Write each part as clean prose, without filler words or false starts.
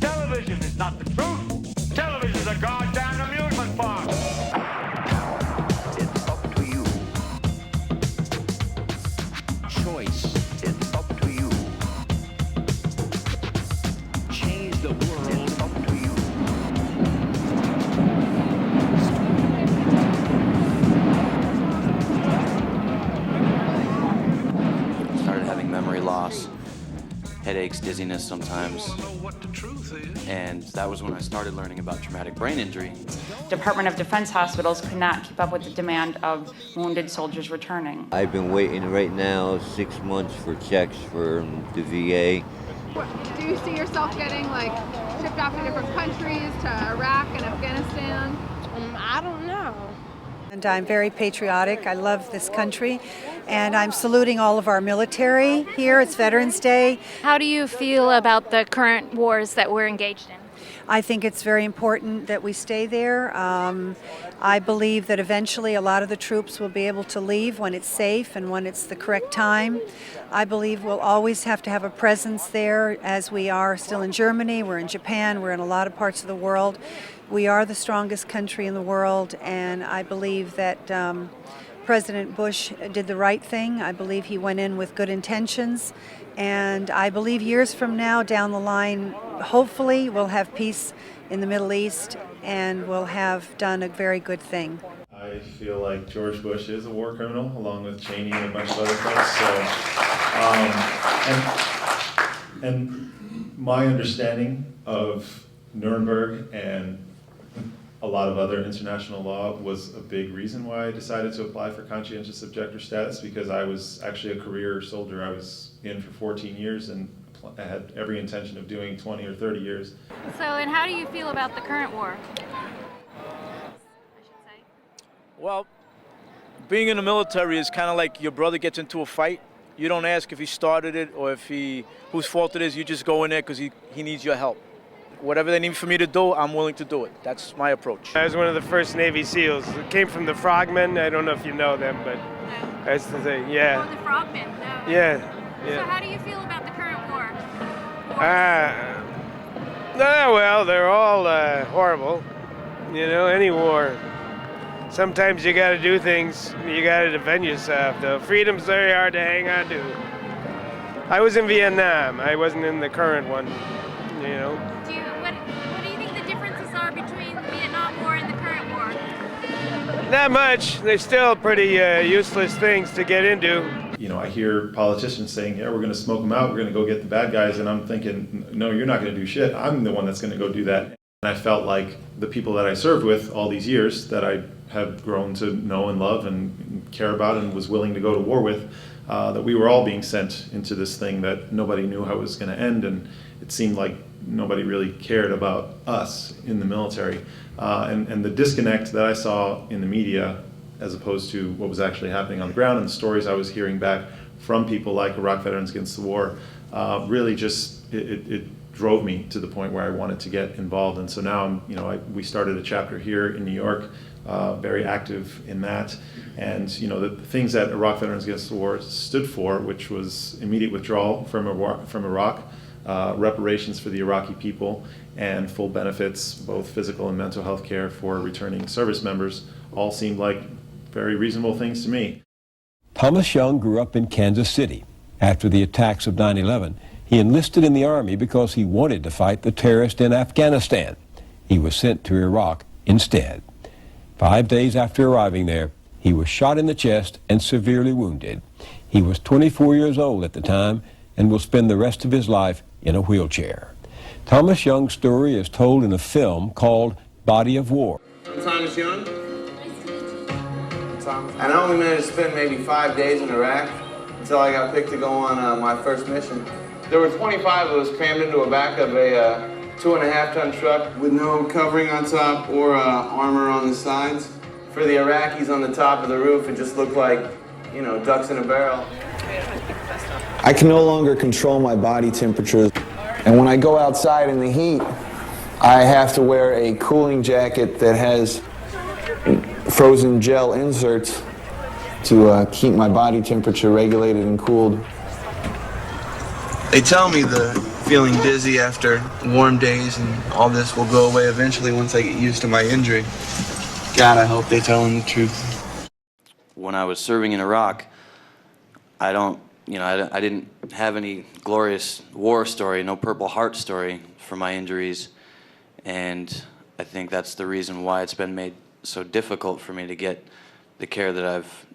Television is not the truth. Television is a goddamn amusement park. It's up to you. Choice. It's up to you. Change the world. It's up to you. Started having memory loss, headaches, dizziness sometimes. And that was when I started learning about traumatic brain injury. Department of Defense hospitals could not keep up with the demand of wounded soldiers returning. I've been waiting right now 6 months for checks from the VA. Do you see yourself getting like shipped off to different countries, to Iraq and Afghanistan? I don't know. And I'm very patriotic. I love this country. And I'm saluting all of our military here. It's Veterans Day. How do you feel about the current wars that we're engaged in? I think it's very important that we stay there. I believe that eventually a lot of the troops will be able to leave when it's safe and when it's the correct time. I believe we'll always have to have a presence there, as we are still in Germany, we're in Japan, we're in a lot of parts of the world. We are the strongest country in the world, and I believe that President Bush did the right thing. I believe he went in with good intentions, and I believe years from now down the line, hopefully we'll have peace in the Middle East and we'll have done a very good thing. I feel like George Bush is a war criminal, along with Cheney and a bunch of other folks. So, and my understanding of Nuremberg and a lot of other international law was a big reason why I decided to apply for conscientious objector status, because I was actually a career soldier. I was in for 14 years and I had every intention of doing 20 or 30 years. So, and how do you feel about the current war? Well, being in the military is kind of like your brother gets into a fight. You don't ask if he started it or whose fault it is. You just go in there because he needs your help. Whatever they need for me to do, I'm willing to do it. That's my approach. I was one of the first Navy SEALs. It came from the Frogmen. I don't know if you know them, but that's the thing, yeah. Oh, the Frogmen, no. Yeah. So how do you feel about the current war? Well, they're all horrible. You know, any war. Sometimes you gotta do things, you gotta defend yourself, though. Freedom's very hard to hang on to. I was in Vietnam. I wasn't in the current one, you know. What do you think the differences are between the Vietnam War and the current war? Not much. They're still pretty useless things to get into. You know, I hear politicians saying, yeah, we're going to smoke them out, we're going to go get the bad guys, and I'm thinking, no, you're not going to do shit. I'm the one that's going to go do that. And I felt like the people that I served with all these years, that I have grown to know and love and care about and was willing to go to war with, that we were all being sent into this thing that nobody knew how it was going to end, and it seemed like nobody really cared about us in the military. And the disconnect that I saw in the media as opposed to what was actually happening on the ground, and the stories I was hearing back from people like Iraq Veterans Against the War, really just, it drove me to the point where I wanted to get involved. And so now we started a chapter here in New York, very active in that. And the things that Iraq Veterans Against the War stood for, which was immediate withdrawal from Iraq, reparations for the Iraqi people, and full benefits, both physical and mental health care for returning service members, all seemed like very reasonable things to me. Thomas Young grew up in Kansas City. After the attacks of 9/11, he enlisted in the Army because he wanted to fight the terrorists in Afghanistan. He was sent to Iraq instead. 5 days after arriving there, he was shot in the chest and severely wounded. He was 24 years old at the time and will spend the rest of his life in a wheelchair. Thomas Young's story is told in a film called Body of War. I'm Thomas Young. And I only managed to spend maybe 5 days in Iraq until I got picked to go on my first mission. There were 25 of us crammed into the back of a 2.5-ton truck with no covering on top or armor on the sides. For the Iraqis on the top of the roof, it just looked like, ducks in a barrel. I can no longer control my body temperature. And when I go outside in the heat, I have to wear a cooling jacket that has frozen gel inserts to keep my body temperature regulated and cooled. They tell me the feeling dizzy after warm days, and all this will go away eventually once I get used to my injury. God, I hope they're telling the truth. When I was serving in Iraq, I didn't have any glorious war story, no Purple Heart story for my injuries, and I think that's the reason why it's been made so difficult for me to get the care that I've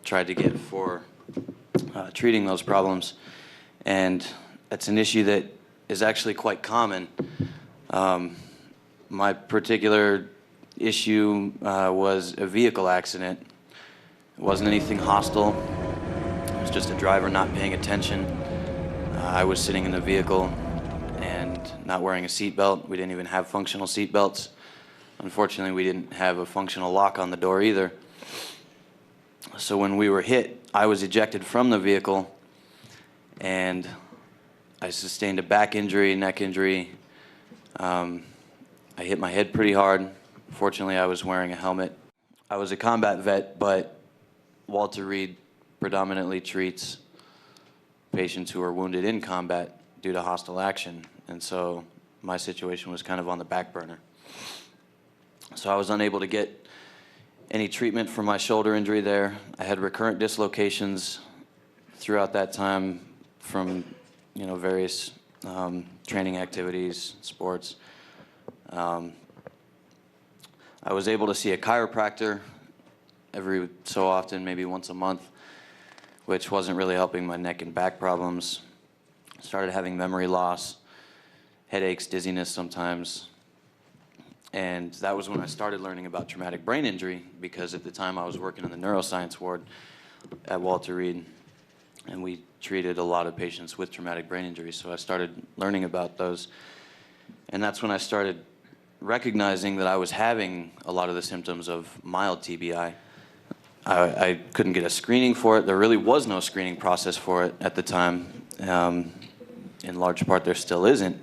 tried to get for treating those problems. And it's an issue that is actually quite common. My particular issue was a vehicle accident. It wasn't anything hostile. It was just a driver not paying attention. I was sitting in the vehicle and not wearing a seatbelt. We didn't even have functional seatbelts. Unfortunately, we didn't have a functional lock on the door either. So when we were hit, I was ejected from the vehicle, and I sustained a back injury, neck injury. I hit my head pretty hard. Fortunately, I was wearing a helmet. I was a combat vet, but Walter Reed predominantly treats patients who are wounded in combat due to hostile action, and so my situation was kind of on the back burner. So I was unable to get any treatment for my shoulder injury there. I had recurrent dislocations throughout that time from various training activities, sports. I was able to see a chiropractor every so often, maybe once a month, which wasn't really helping my neck and back problems. Started having memory loss, headaches, dizziness sometimes. And that was when I started learning about traumatic brain injury, because at the time I was working in the neuroscience ward at Walter Reed, and we treated a lot of patients with traumatic brain injury. So I started learning about those. And that's when I started recognizing that I was having a lot of the symptoms of mild TBI. I couldn't get a screening for it. There really was no screening process for it at the time. In large part, there still isn't.